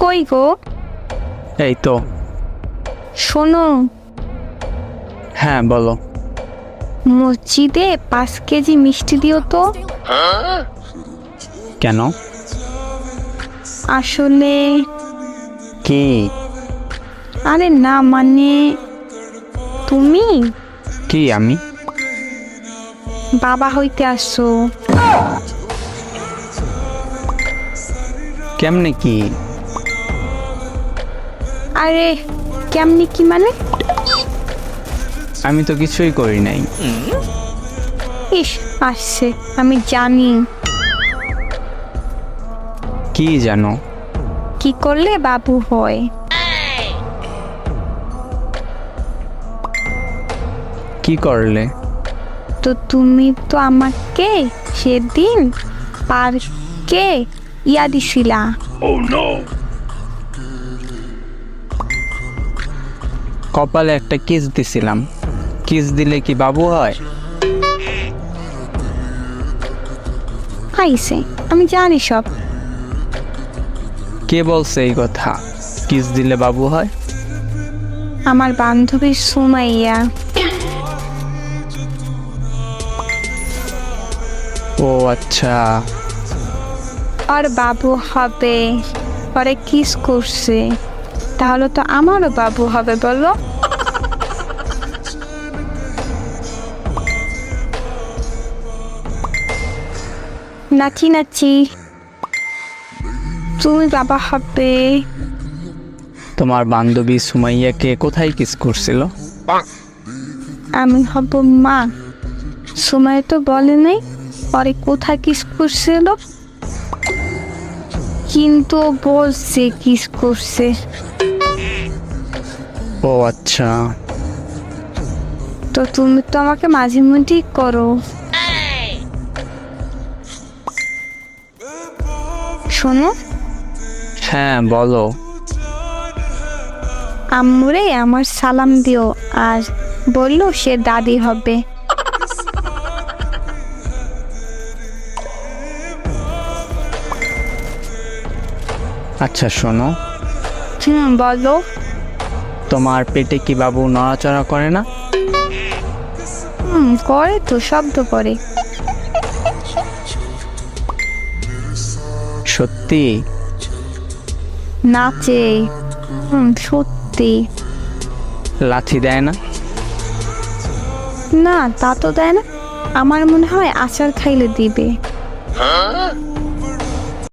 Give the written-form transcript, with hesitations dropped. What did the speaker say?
কই গো? এই তো। শোনো, হ্যাঁ বলো। মসজিদে 5 কেজি মিষ্টি দিও তো। কেন? আসলে কি? আরে না মানে তুমি কি আমি? বাবা হইতে আসছো। কেমনে কি? আরে কেমনি কি মানে? আমি তো কিছুই করি নাই। ইস আসছে, আমি জানি কি জানো? কি করলে বাবু হয়। কি করলে? তো তুমি তো আমাকে সেদিন পার্কে দিছিলা। কপালে একটা কিস দিছিলাম। কিস দিলে কি বাবু হয়? আইছে, আমি জানি সব। কে বলছে এই কথা? কিস দিলে বাবু হয়? আমার বান্ধবী সুমাইয়া। ও আচ্ছা। আর বাবু হবে, পরে কিস করছে, তাহলে তো আমারও বাবু হবে বলো। নাচি নাচি, তুমি বাবা হবে। তোমার বান্ধবী সুমাইয়াকে কোথায় কিস করছিল? আমি হব মা। সময় তো বলে নাই পরে কোথায় কিস করছিল, কিন্তু বলছে কিস করছে। ও আচ্ছা। তো তুমি তো আমাকে মাঝে মধ্যেই করো। শোনো, হ্যাঁ বলো। আম্মুরে আমার সালাম দিও আর বললো সে দাদি হবে। আচ্ছা শোনো, বলো। তোমার পেটে কি বাবু নড়াচড়া করে না? করে তো, শব্দ করে। সত্যি? নাচে। সত্যি। লাথি দেয় না? না তা তো দেয় না, আমার মনে হয় আচার খাইলে দিবে।